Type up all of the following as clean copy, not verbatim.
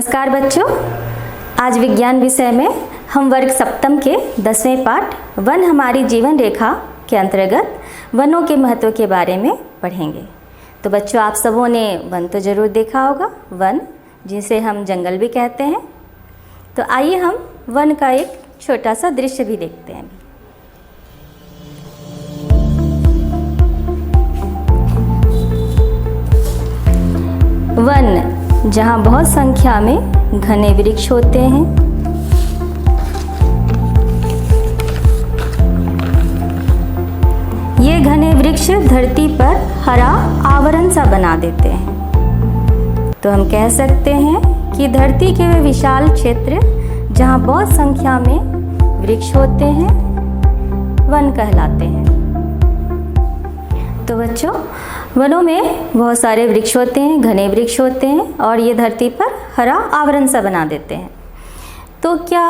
नमस्कार बच्चों, आज विज्ञान विषय में हम वर्ग सप्तम के 10वें पाठ वन हमारी जीवन रेखा के अंतर्गत वनों के महत्व के बारे में पढ़ेंगे। तो बच्चों, आप सबों ने वन तो ज़रूर देखा होगा, वन जिसे हम जंगल भी कहते हैं। तो आइए हम वन का एक छोटा सा दृश्य भी देखते हैं। वन जहाँ बहुत संख्या में घने वृक्ष होते हैं। ये घने वृक्ष धरती पर हरा आवरण सा बना देते हैं। तो हम कह सकते हैं कि धरती के वे विशाल क्षेत्र जहाँ बहुत संख्या में वृक्ष होते हैं वन कहलाते हैं। तो बच्चों, वनों में बहुत सारे वृक्ष होते हैं, घने वृक्ष होते हैं और ये धरती पर हरा आवरण सा बना देते हैं। तो क्या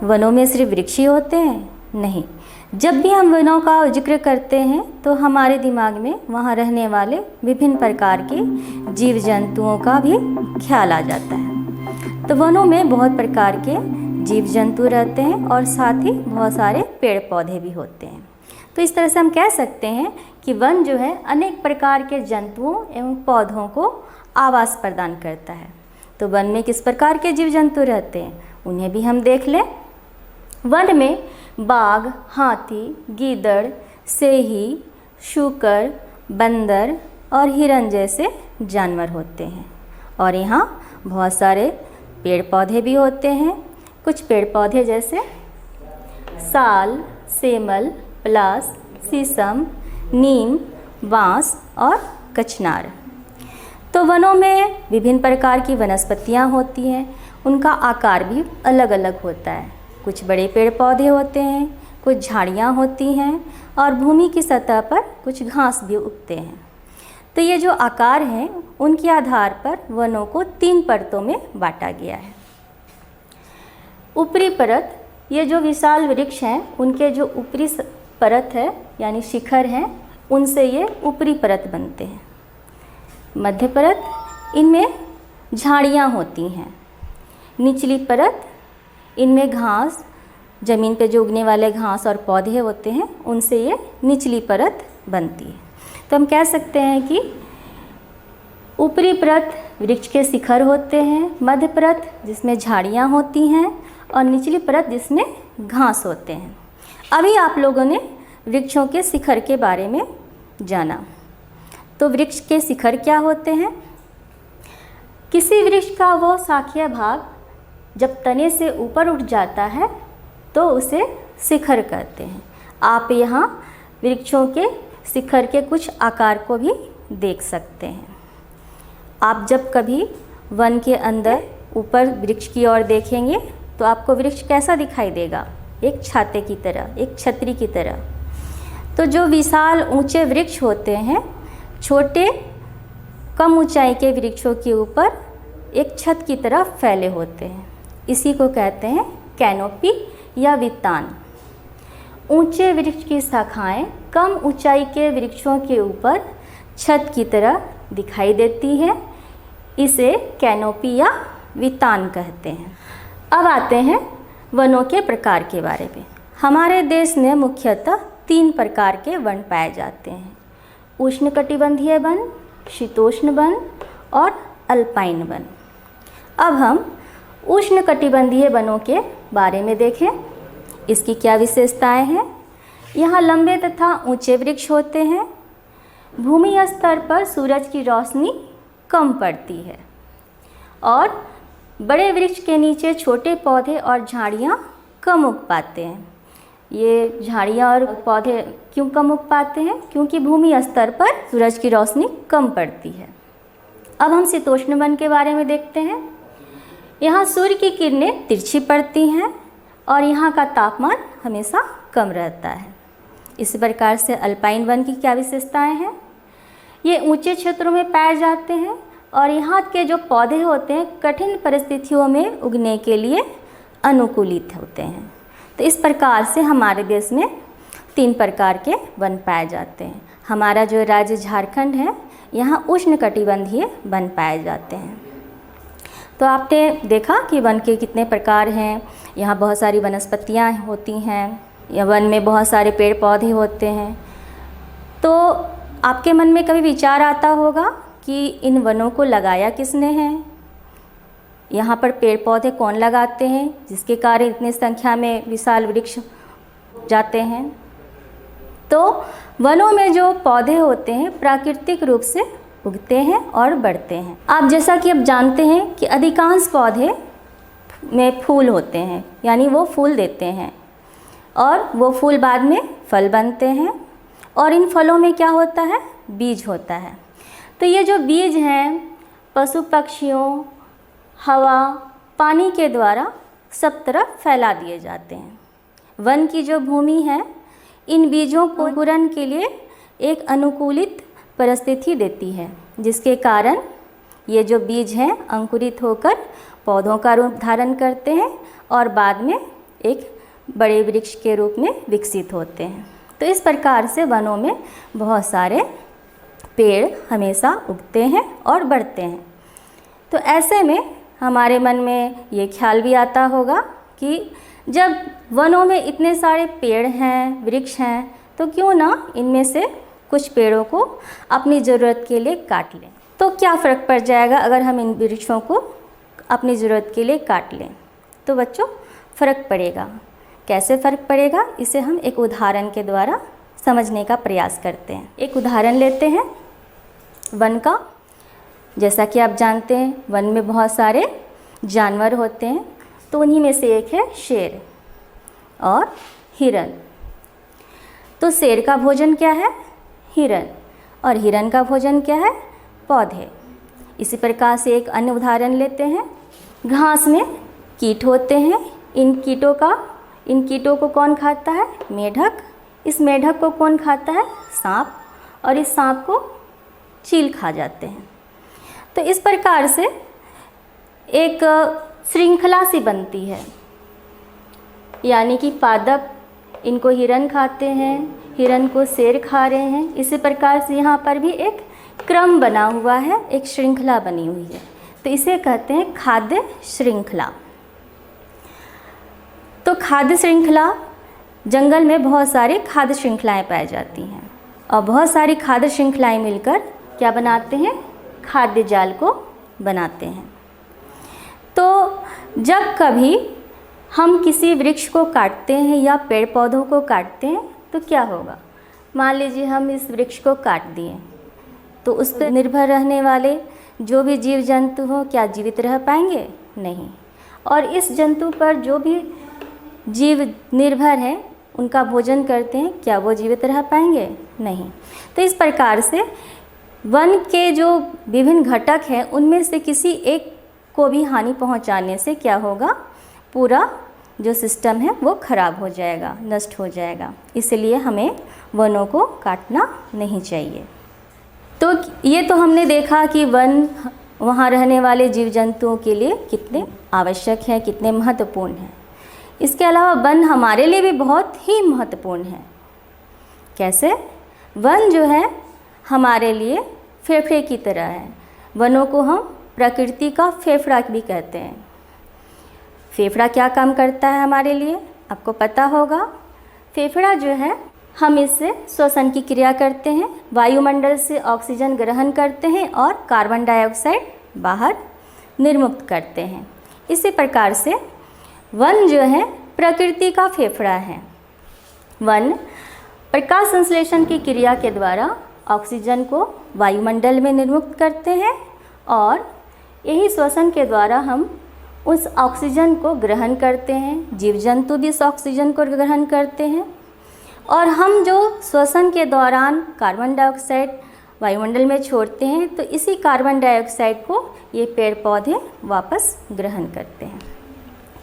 वनों में सिर्फ वृक्ष ही होते हैं? नहीं। जब भी हम वनों का जिक्र करते हैं तो हमारे दिमाग में वहाँ रहने वाले विभिन्न प्रकार के जीव जंतुओं का भी ख्याल आ जाता है। तो वनों में बहुत प्रकार के जीव जंतु रहते हैं और साथ ही बहुत सारे पेड़ पौधे भी होते हैं। तो इस तरह से हम कह सकते हैं कि वन जो है अनेक प्रकार के जंतुओं एवं पौधों को आवास प्रदान करता है। तो वन में किस प्रकार के जीव जंतु रहते हैं उन्हें भी हम देख लें। वन में बाघ, हाथी, गीदड़, सेही, शूकर, बंदर और हिरन जैसे जानवर होते हैं। और यहाँ बहुत सारे पेड़ पौधे भी होते हैं। कुछ पेड़ पौधे जैसे साल, सेमल, पलास, शीशम, नीम, बांस और कचनार। तो वनों में विभिन्न प्रकार की वनस्पतियाँ होती हैं। उनका आकार भी अलग अलग होता है। कुछ बड़े पेड़ पौधे होते हैं, कुछ झाड़ियाँ होती हैं और भूमि की सतह पर कुछ घास भी उगते हैं। तो ये जो आकार हैं उनके आधार पर वनों को 3 परतों में बांटा गया है। ऊपरी परत, ये जो विशाल वृक्ष हैं उनके जो ऊपरी परत है यानी शिखर हैं, उनसे ये ऊपरी परत बनते हैं। मध्य परत, इनमें झाड़ियाँ होती हैं। निचली परत, इनमें घास, ज़मीन पे जो उगने वाले घास और पौधे होते हैं उनसे ये निचली परत बनती है। तो हम कह सकते हैं कि ऊपरी परत वृक्ष के शिखर होते हैं, मध्य परत जिसमें झाड़ियाँ होती हैं और निचली परत जिसमें घास होते हैं। अभी आप लोगों ने वृक्षों के शिखर के बारे में जाना। तो वृक्ष के शिखर क्या होते हैं? किसी वृक्ष का वो शाखीय भाग जब तने से ऊपर उठ जाता है तो उसे शिखर कहते हैं। आप यहाँ वृक्षों के शिखर के कुछ आकार को भी देख सकते हैं। आप जब कभी वन के अंदर ऊपर वृक्ष की ओर देखेंगे तो आपको वृक्ष कैसा दिखाई देगा? एक छाते की तरह, एक छतरी की तरह। तो जो विशाल ऊंचे वृक्ष होते हैं, छोटे कम ऊंचाई के वृक्षों के ऊपर एक छत की तरह फैले होते हैं। इसी को कहते हैं कैनोपी या वितान। ऊंचे वृक्ष की शाखाएं कम ऊंचाई के वृक्षों के ऊपर छत की तरह दिखाई देती है। इसे कैनोपी या वितान कहते हैं। अब आते हैं वनों के प्रकार के बारे में। हमारे देश में मुख्यतः 3 प्रकार के वन पाए जाते हैं: उष्णकटिबंधीय वन, शीतोष्ण वन और अल्पाइन वन। अब हम उष्णकटिबंधीय वनों के बारे में देखें। इसकी क्या विशेषताएं हैं? यहाँ लंबे तथा ऊंचे वृक्ष होते हैं। भूमि स्तर पर सूरज की रोशनी कम पड़ती है और बड़े वृक्ष के नीचे छोटे पौधे और झाड़ियाँ कम उग पाते हैं। ये झाड़ियाँ और पौधे क्यों कम उग पाते हैं? क्योंकि भूमि स्तर पर सूरज की रोशनी कम पड़ती है। अब हम शीतोष्ण वन के बारे में देखते हैं। यहाँ सूर्य की किरणें तिरछी पड़ती हैं और यहाँ का तापमान हमेशा कम रहता है। इस प्रकार से अल्पाइन वन की क्या विशेषताएं हैं? ये ऊंचे क्षेत्रों में पाए जाते हैं और यहाँ के जो पौधे होते हैं कठिन परिस्थितियों में उगने के लिए अनुकूलित होते हैं। तो इस प्रकार से हमारे देश में 3 प्रकार के वन पाए जाते हैं। हमारा जो राज्य झारखंड है, यहाँ उष्णकटिबंधीय वन पाए जाते हैं। तो आपने देखा कि वन के कितने प्रकार हैं। यहाँ बहुत सारी वनस्पतियाँ होती हैं, या वन में बहुत सारे पेड़ पौधे होते हैं। तो आपके मन में कभी विचार आता होगा कि इन वनों को लगाया किसने है, यहाँ पर पेड़ पौधे कौन लगाते हैं जिसके कारण इतनी संख्या में विशाल वृक्ष जाते हैं। तो वनों में जो पौधे होते हैं प्राकृतिक रूप से उगते हैं और बढ़ते हैं। आप जैसा कि अब जानते हैं कि अधिकांश पौधे में फूल होते हैं, यानी वो फूल देते हैं और वो फूल बाद में फल बनते हैं, और इन फलों में क्या होता है, बीज होता है। तो ये जो बीज हैं पशु पक्षियों, हवा, पानी के द्वारा सब तरफ फैला दिए जाते हैं। वन की जो भूमि है इन बीजों को अंकुरण के लिए एक अनुकूलित परिस्थिति देती है, जिसके कारण ये जो बीज हैं अंकुरित होकर पौधों का रूप धारण करते हैं और बाद में एक बड़े वृक्ष के रूप में विकसित होते हैं। तो इस प्रकार से वनों में बहुत सारे पेड़ हमेशा उगते हैं और बढ़ते हैं। तो ऐसे में हमारे मन में ये ख्याल भी आता होगा कि जब वनों में इतने सारे पेड़ हैं, वृक्ष हैं, तो क्यों ना इनमें से कुछ पेड़ों को अपनी ज़रूरत के लिए काट लें। तो क्या फ़र्क पड़ जाएगा अगर हम इन वृक्षों को अपनी ज़रूरत के लिए काट लें? तो बच्चों फ़र्क पड़ेगा। कैसे फ़र्क पड़ेगा, इसे हम एक उदाहरण के द्वारा समझने का प्रयास करते हैं। एक उदाहरण लेते हैं वन का। जैसा कि आप जानते हैं वन में बहुत सारे जानवर होते हैं, तो उन्हीं में से एक है शेर और हिरन। तो शेर का भोजन क्या है, हिरन, और हिरन का भोजन क्या है, पौधे। इसी प्रकार से एक अन्य उदाहरण लेते हैं। घास में कीट होते हैं, इन कीटों को कौन खाता है, मेढक। इस मेढक को कौन खाता है, सांप, और इस सांप को चील खा जाते हैं। तो इस प्रकार से एक श्रृंखला सी बनती है, यानी कि पादप इनको हिरन खाते हैं, हिरन को शेर खा रहे हैं। इसी प्रकार से यहाँ पर भी एक क्रम बना हुआ है, एक श्रृंखला बनी हुई है। तो इसे कहते हैं खाद्य श्रृंखला। तो खाद्य श्रृंखला, जंगल में बहुत सारी खाद्य श्रृंखलाएं पाई जाती हैं, और बहुत सारी खाद्य श्रृंखलाएं मिलकर क्या बनाते हैं, खाद्य जाल को बनाते हैं। तो जब कभी हम किसी वृक्ष को काटते हैं या पेड़ पौधों को काटते हैं तो क्या होगा, मान लीजिए हम इस वृक्ष को काट दिए, तो उस पर निर्भर रहने वाले जो भी जीव जंतु हो क्या जीवित रह पाएंगे, नहीं। और इस जंतु पर जो भी जीव निर्भर हैं उनका भोजन करते हैं, क्या वो जीवित रह पाएंगे, नहीं। तो इस प्रकार से वन के जो विभिन्न घटक हैं उनमें से किसी एक को भी हानि पहुंचाने से क्या होगा, पूरा जो सिस्टम है वो खराब हो जाएगा, नष्ट हो जाएगा। इसलिए हमें वनों को काटना नहीं चाहिए। तो ये तो हमने देखा कि वन वहाँ रहने वाले जीव जंतुओं के लिए कितने आवश्यक हैं, कितने महत्वपूर्ण हैं। इसके अलावा वन हमारे लिए भी बहुत ही महत्वपूर्ण है। कैसे? वन जो है हमारे लिए फेफड़े की तरह है। वनों को हम प्रकृति का फेफड़ा भी कहते हैं। फेफड़ा क्या काम करता है हमारे लिए, आपको पता होगा। फेफड़ा जो है हम इससे श्वसन की क्रिया करते हैं, वायुमंडल से ऑक्सीजन ग्रहण करते हैं और कार्बन डाइऑक्साइड बाहर निर्मुक्त करते हैं। इसी प्रकार से वन जो है प्रकृति का फेफड़ा है। वन प्रकाश संश्लेषण की क्रिया के द्वारा ऑक्सीजन को वायुमंडल में निर्मुक्त करते हैं और यही श्वसन के द्वारा हम उस ऑक्सीजन को ग्रहण करते हैं। जीव जंतु भी इस ऑक्सीजन को ग्रहण करते हैं और हम जो श्वसन के दौरान कार्बन डाइऑक्साइड वायुमंडल में छोड़ते हैं तो इसी कार्बन डाइऑक्साइड को ये पेड़ पौधे वापस ग्रहण करते हैं।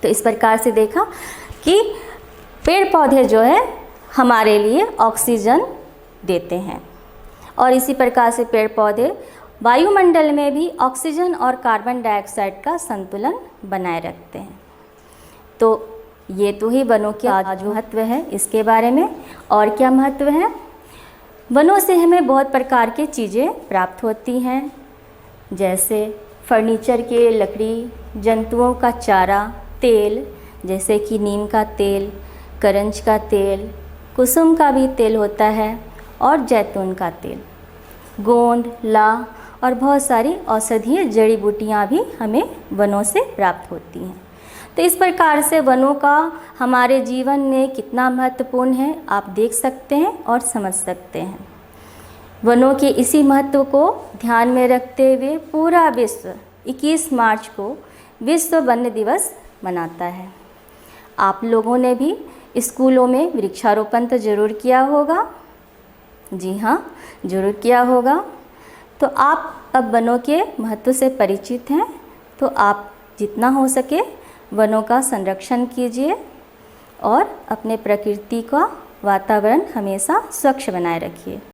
तो इस प्रकार से देखा कि पेड़ पौधे जो है हमारे लिए ऑक्सीजन देते हैं और इसी प्रकार से पेड़ पौधे वायुमंडल में भी ऑक्सीजन और कार्बन डाइऑक्साइड का संतुलन बनाए रखते हैं। तो ये तो ही वनों का जो महत्व है इसके बारे में। और क्या महत्व है? वनों से हमें बहुत प्रकार की चीज़ें प्राप्त होती हैं, जैसे फर्नीचर के लकड़ी जंतुओं का चारा, तेल जैसे कि नीम का तेल, करंज का तेल, कुसुम का भी तेल होता है और जैतून का तेल, गोंद, लाह और बहुत सारी औषधीय जड़ी बूटियाँ भी हमें वनों से प्राप्त होती हैं। तो इस प्रकार से वनों का हमारे जीवन में कितना महत्वपूर्ण है आप देख सकते हैं और समझ सकते हैं। वनों के इसी महत्व को ध्यान में रखते हुए पूरा विश्व 21 मार्च को विश्व वन्य दिवस मनाता है। आप लोगों ने भी स्कूलों में वृक्षारोपण तो ज़रूर किया होगा। जी हाँ, ज़रूर किया होगा। तो आप अब वनों के महत्व से परिचित हैं, तो आप जितना हो सके वनों का संरक्षण कीजिए और अपने प्रकृति का वातावरण हमेशा स्वच्छ बनाए रखिए।